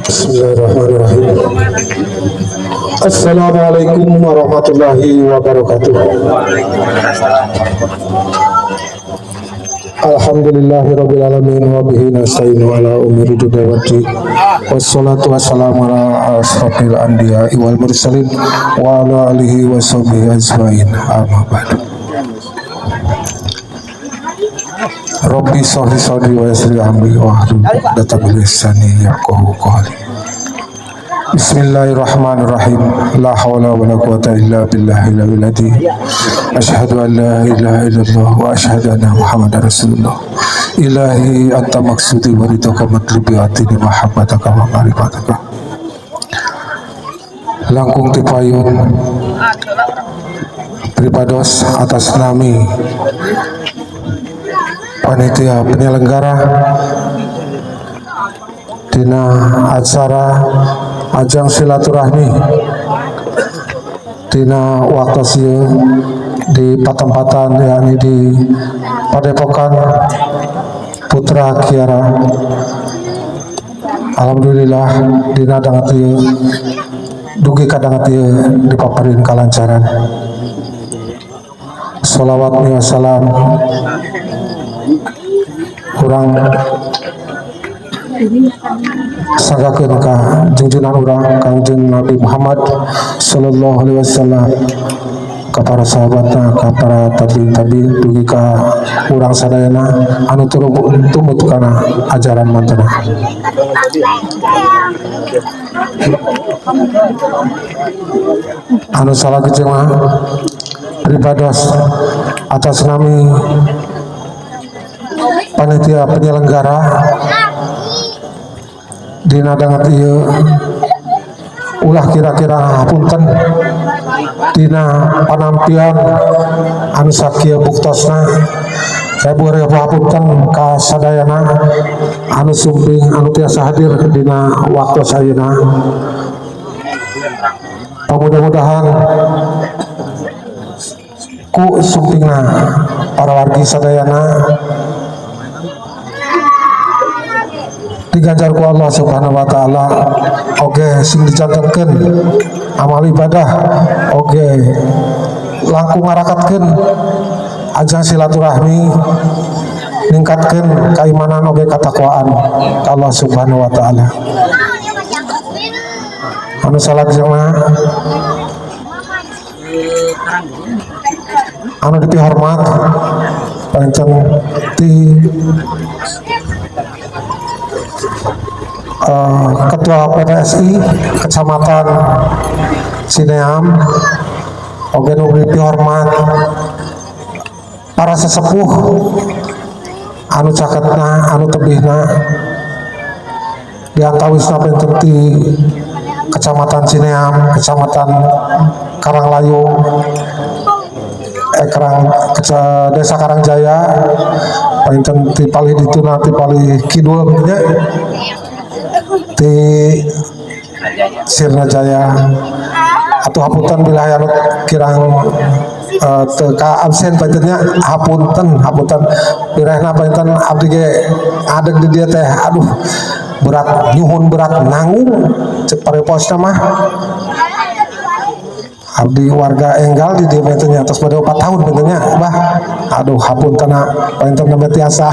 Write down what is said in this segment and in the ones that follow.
Bismillahirrahmanirrahim. Assalamualaikum warahmatullahi wabarakatuh. Alhamdulillahirabbil alamin wa bihi nasta'inu ala umuri dunya waddin. Wassalatu wassalamu ala asrofil anbiya'i wal mursalin wa ala alihi wa sahbihi ajmain. Amma ba'du. Rabbi sholli sholli wa yassir amri wa hlul 'uqdatam min lisani yafqahu qawli. Bismillahirrahmanirrahim. La haula wala quwwata illa billahil aliyyil azim. Asyhadu an la ilaha illallah wa asyhadu anna Muhammadar Rasulullah. Ilahi anta maqsudi wa ridaka matlubi atini mahabbataka wa ma'rifataka. Langkung tipayun pripados atas nami panitia penyelenggara dina acara ajang silaturahmi dina waktu sieu di patempatan yakni di Padepokan Putra Kiara. Alhamdulillah dina dangat ieu dugi ka dangat ieu dipaparin kalancaran. Sholawat wa salam kurang sanggakeun ka junjungan urang Kangjeng Nabi Muhammad sallallahu alaihi wasallam, ka para sahabatna, ka para tabi'in dugi ka urang sadayana anu tumut kana ajaran mantena. Anu salajengna mah pribados atas nami panitia penyelenggara dina dangat ieu ulah kira-kira hapunten dina panampian anu sakieu buktosna. Saya beureum hapunten ka sadayana anu sumping anu tiasa hadir dina waktu sayeuna. Mudah-mudahan ku sumpingna para wargi sadayana diganjar ku Allah Subhanahu wa taala oge sing dicantenkeun amal ibadah oge langkung ngarakatkeun ajang silaturahmi ningkatkeun keimanan oge katakwaan ka Allah Subhanahu wa taala. Anu salajengna anu dipihormat pancen ti Ketua PPSI Kecamatan Cineam, oge nu dipihormat para sesepuh anu caketna anu tebihna diantawisna pancen ti Kecamatan Cineam, Kecamatan Karanglayu, Desa Karangjaya, pancen ti palih dituna ti palih kidul nya ti Sirnajaya atau hapunten wilayah kirang teka absen panjennya hapunten pirehna pancen abdi ge adeg di dieu teh aduh berat nyuhun berat nanggung cek pareposna mah abdi warga enggal di dieu pancen atas pada 4 tahun pancen bah aduh hapuntena pancen nembe tiasa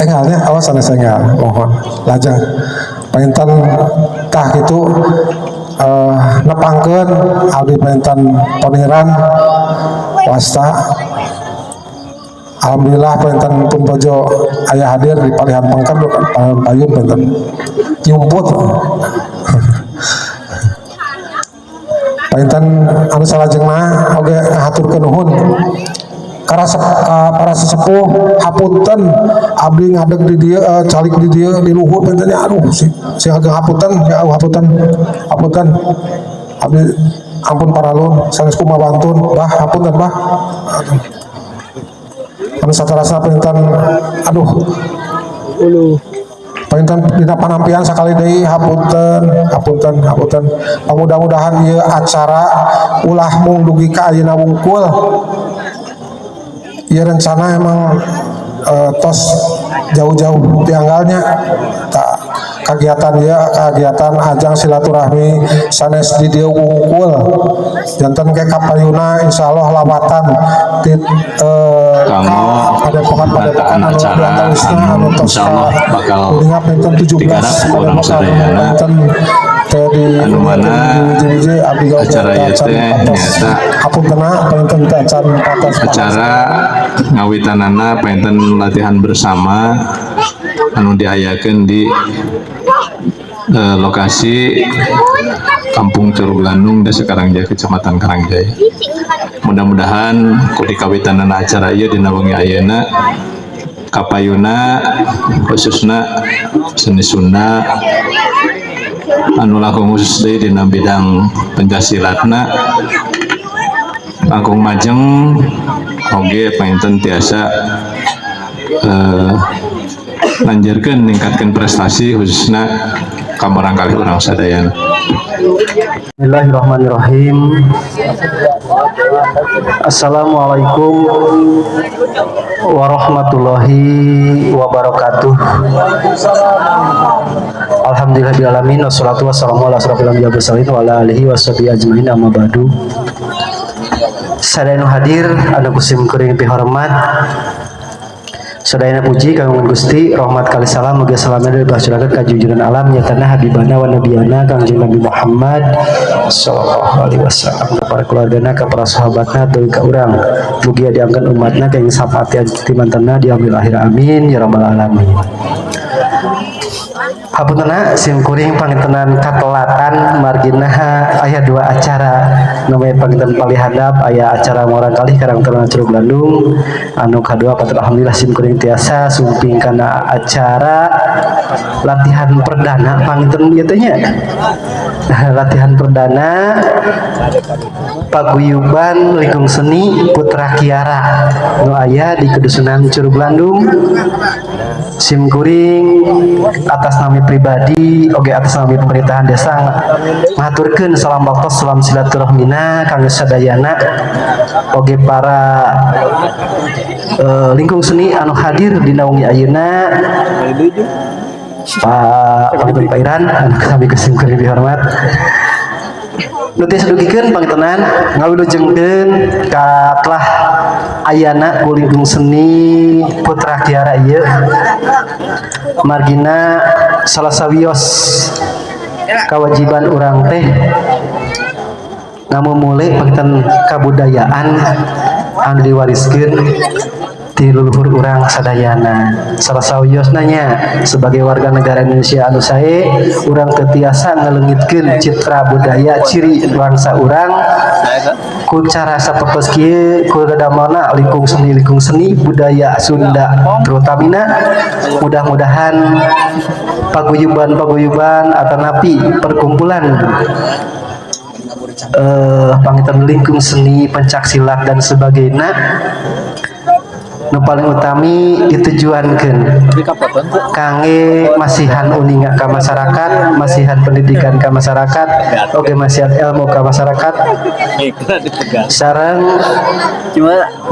enggalnya awas sanes enggal mohon lajeng painten tah kitu nepangkeun abdi painten poniran wasta. Alhamdulillah painten pun bojo aya hadir di palihan pangker payun painten nyumput painten anu salajengna oge ngahaturkeun nuhun para sesepuh hapunten abdi ngadeg di dieu calik di dieu di luhur paintennya aduh si ageng hapunten ya hapunten abdi ampun paralun sanes kumaha bantun bah hapunten bah anu anu saterasna pinten aduh pinten dina panampian sakali deui hapunten mudah-mudahan ieu acara ulah mung dugi ka ayeuna wungkul ieu rencana emang tos jauh-jauh tianggalnya kagiatan ajang silaturahmi sanes di dieu wungkul janten ke kapayuna insyaallah lawatan padepokan anu diantawisna anu tos kuringa pinten 17 padepokan di anu mana acara ieu teh nyata acara ngawitanana penten latihan bersama anu diayakeun di lokasi Kampung Curug Landung Desa Karangjaya Kecamatan Karangjaya. Mudah-mudahan ku dikawitanana acara ieu dina wengi ayeuna kapayuna khususna seni Sunda anu langkung khusus deui dina bidang pencaksilatna langkung majeng oge panginten tiasa lanjutkeun ningkatkeun prestasi khususna kabarangkali urang sadayana. Bismillahirrahmanirrahim. Assalamualaikum warahmatullahi wabarakatuh. Alhamdulillahirrahmanirrahim. Wassalatu wassalamu ala asrofil anbiya'i wal mursalin wa ala alihi washabihi ajmain amma ba'du. Sadayana hadir anu kusim kuring pihormat sadayana puji kanggo Gusti rahmat kali salam muga salamna dipasurakeun ka junjungan alam nyatana habibana wa nabiyana Kangjeng Nabi Muhammad sallallahu alaihi wasallam ka para keluargana ka para sahabatna tuluy ka urang mugi diangkat umatna ka ing sapatian timantenna di yaumil akhir amin ya rabbal alamin. Hapuntenna sim kuring pangintenan katelatan marginaha aya dua acara namanya panginten palihadap aya acara morang kalih karang terang Curug Landung anu kadua patut alhamdulillah sim kuring tiasa sumping kana acara latihan perdana panginten ieu teh nya latihan perdana paguyuban lingkung seni Putra Kiara nu aya di kedusunan Curug Landung. Sim kuring atas nama pribadi oge atas nama pemerintahan desa ngaturkeun salam waktos salam silaturahmina kangge sadayana oge para lingkung seni anu hadir di naungi ayeuna Pak Iran anu kami kesim kuring dihormat nutis dugikeun pangintenan ngawilujengkeun ka telah ayana ku lingkung seni Putra Kiara ieu margina salah sawios kewajiban urang teh ngamumule panginten kabudayaan anu diwariskeun ti leluhur urang sadayana. Salah sawiosna nya sebagai warga negara Indonesia anu sae urang teu tiasa ngaleungitkeun citra budaya ciri bangsa urang ku cara sapertos kieu ku damalna lingkung seni budaya Sunda terutamina mudah-mudahan paguyuban atau napi perkumpulan panginten lingkung seni pencaksilat dan sebagainya nu paling utami ditujuankeun kangge masihan uninga ka masyarakat, masihan pendidikan ka masyarakat, oge masihan ilmu ka masyarakat. Sareng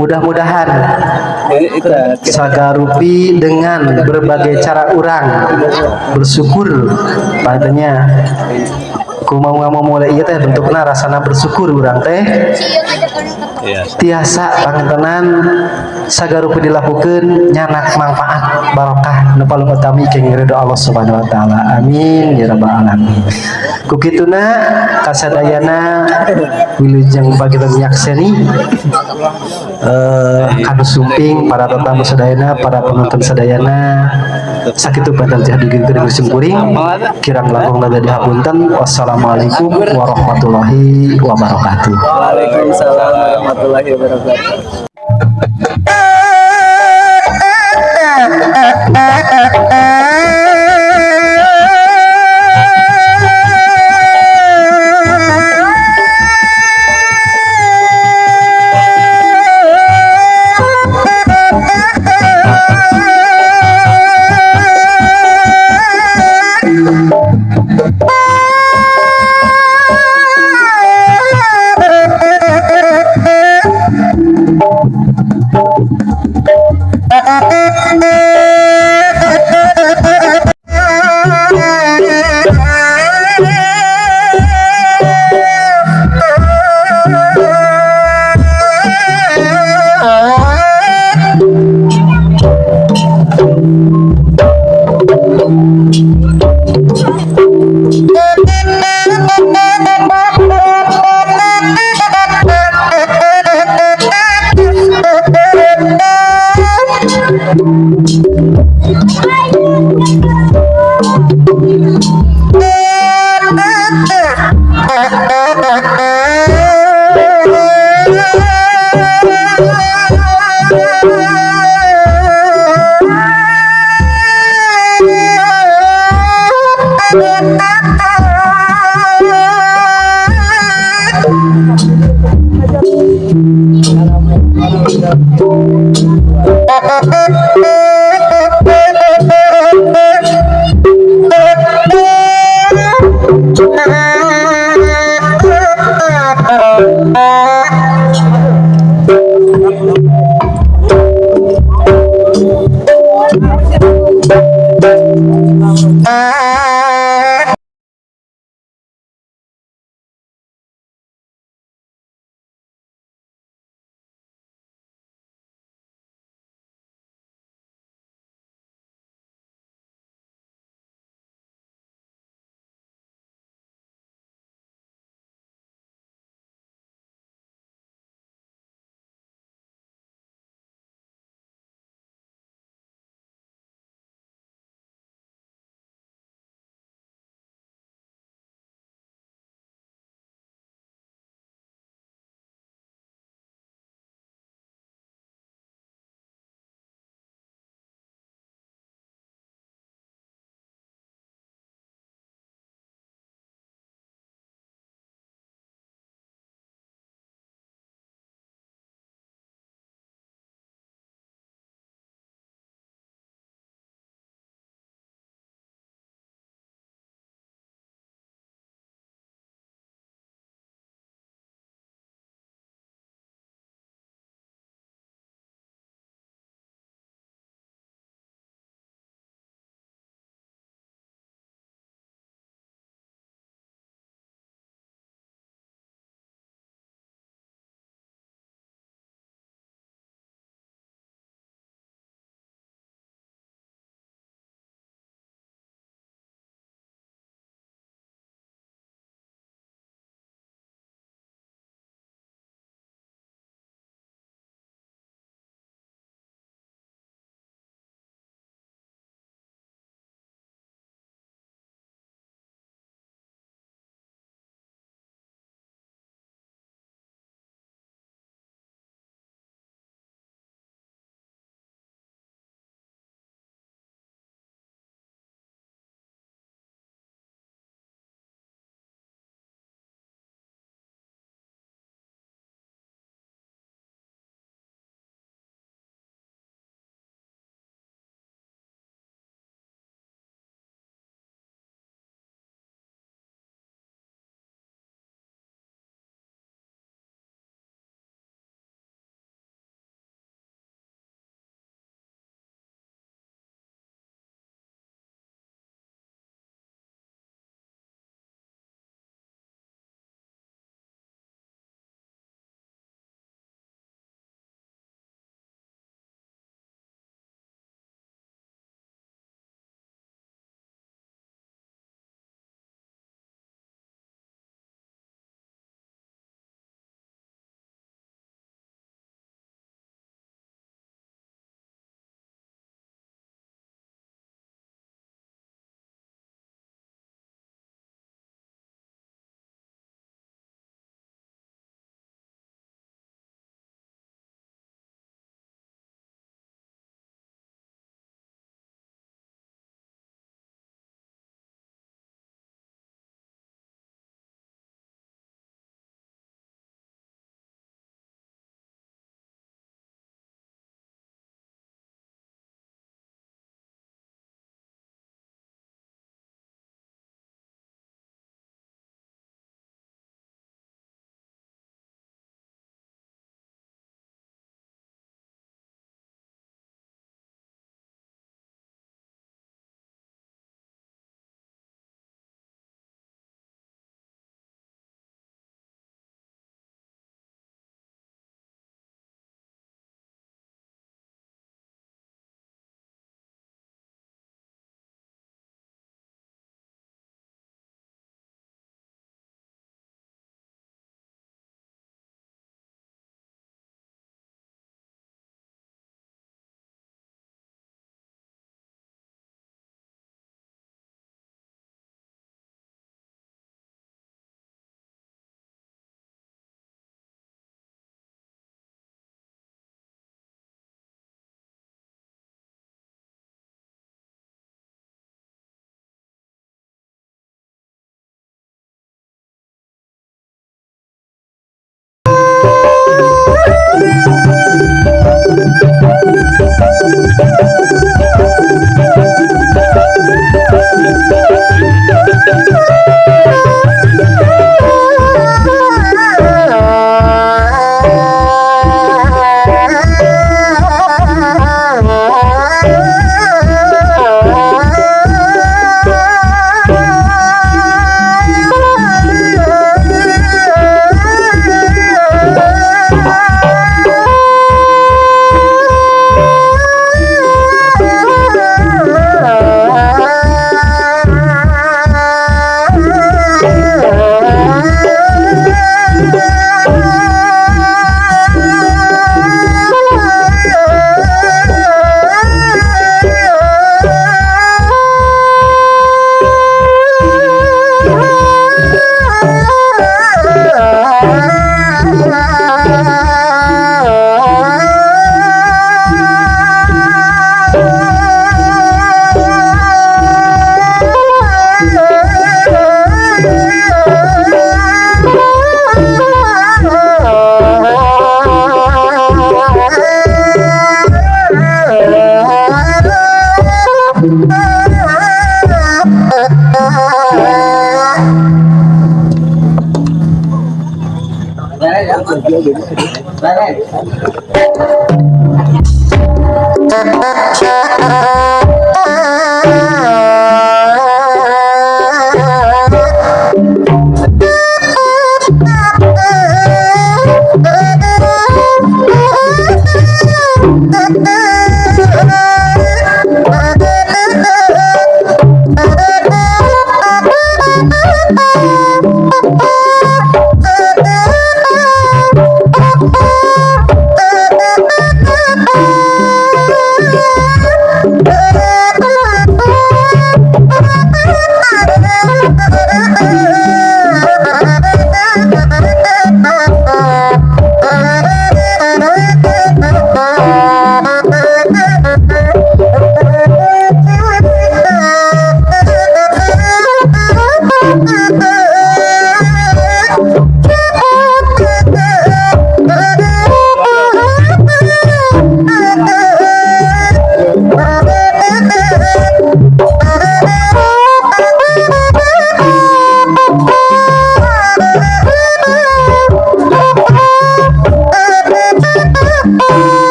mudah-mudahan sagarupi dengan berbagai cara urang bersyukur padanya kumaha mulai ieu teh bentukna rasana bersyukur urang teh tiasa pangantenan sagarupi dilakukeun nyanak manfaat barokah nu paling utami keng ridho Allah Subhanahu wa taala. Amin ya rabbal alamin. Ku kituna kasadayana wilujeng bagita nyakseni kanu sumping para tetamu sadayana, para penonton sadayana sakitu panten dihadikeun kuring kuring kirang langkung lada dihapunten. Wassalamualaikum warahmatullahi wabarakatuh. Waalaikumsalam warahmatullahi wabarakatuh.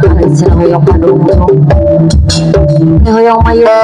kan cenah hoyong padungtung ini hoyong mayu namun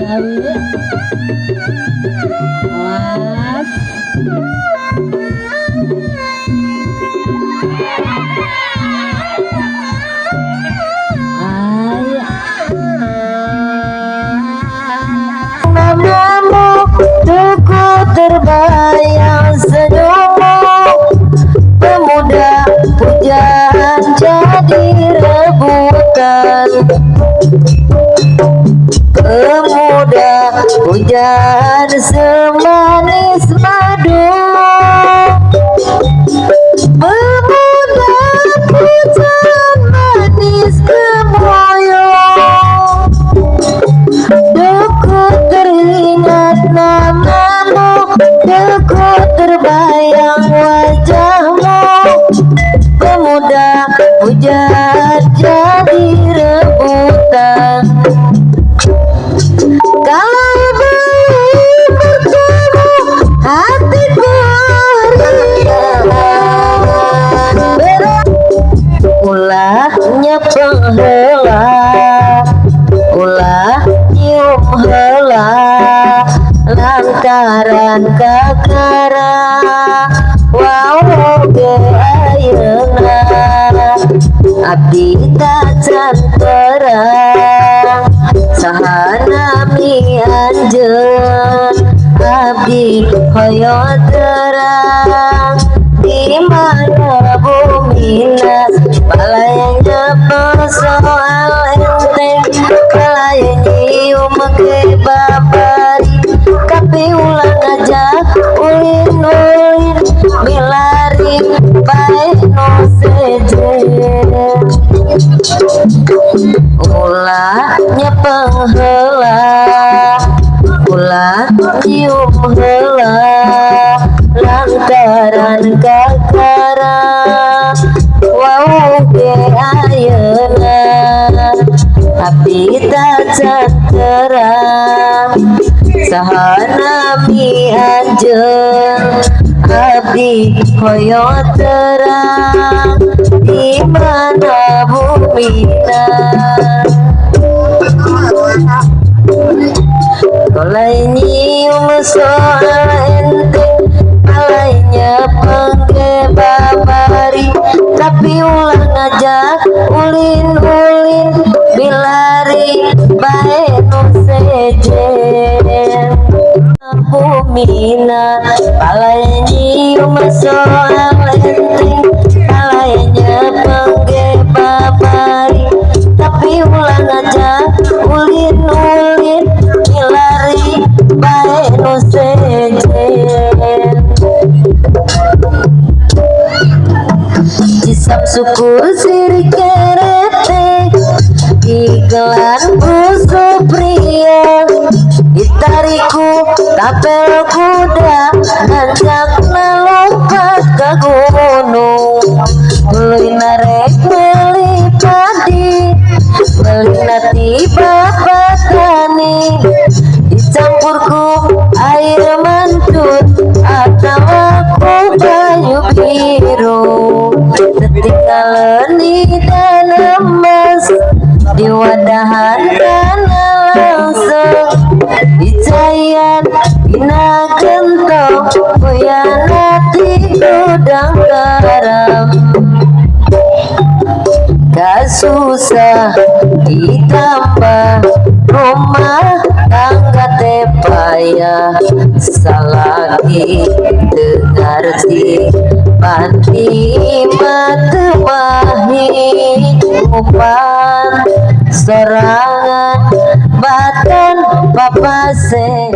habis tenang bapak ibu terbayang senyummu, pemuda pujaan jadi rebutan, pemuda pujaan semanis madu, pemuda pujaan manis kemoyong, deku teringat namamu, deku terbayang wajahmu, pemuda pujaan jadi rebutan. Kalau baik bertemu hatiku riang, ulahnya penghela, ulah nyium hela, lantaran kakara wawoge ayeuna abdi tacan terang sahanami anjeun abdi hoyo terang di mana bumina palayanya persoal enteng palayanya nyium ke babari tapi ulang aja ulahnya penghela ulah nyium hela lantaran kakara wau ge ayeuna tapi tak terang sahanami anjeun abdi hoyo terang di mana bumina kolai nyium soal enteng alainya pengke babari tapi ulah ngajak ulin-ulin bilari bae nu sejen bumina palai nyium soal enteng alainya pengke babari tapi ulah ngajak ulin-ulin bilari bae nu sejen jisam suku siri kerete iklan busuk pria itariku tapel kuda nanjak lompat ke gunung beli narek beli padi beli tiba petani dicampurku air mantut atau aku bayu biru ketinggalan di dalam emas di wadahan dana langsung dicayan dina gentong kuyanati gudang garam kasusah ditambah rumah tangga teh payah salagi dengarti panti matemahi upan serangan batan papase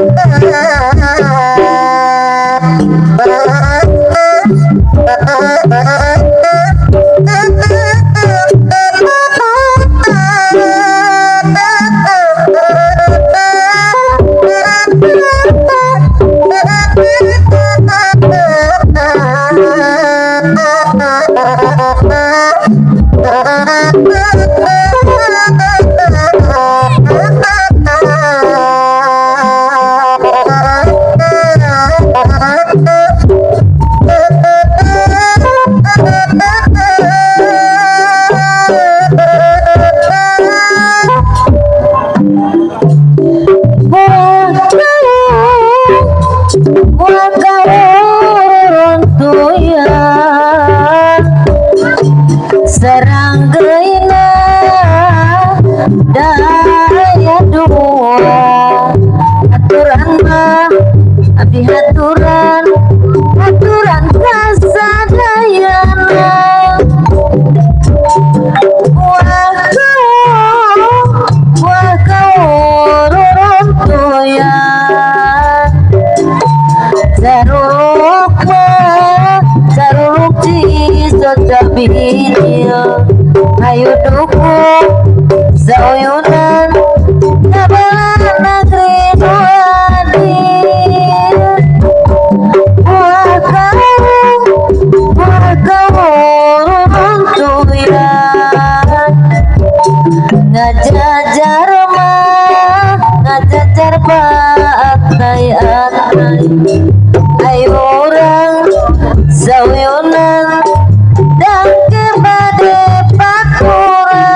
Thank you. Seranggeina daya dua aturan mah abdi haturan kasadayana wah kau rorongtoyan jaruk di socabinya ayo dukung zauyunan ngabalan negeri nuadil wah kau rorongtoyan ngajajar batai-atai ayo orang zauyunan dan kebade paturai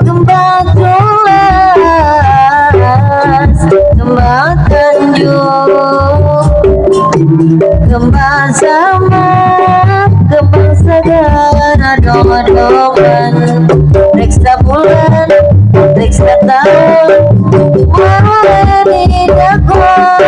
kembang jelas kembang tanjung kembang sama kembang segala dong-dongan reksa bulan reksa tahun mulai di daguan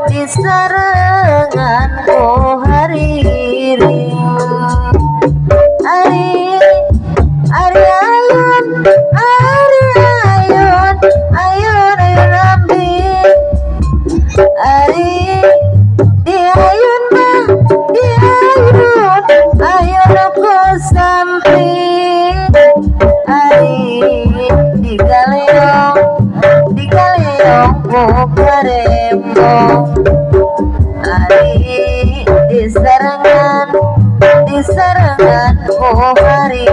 Disarengan oh hari ayun ambi ayun aku sampai di galeong oh karembong disarengan oh hari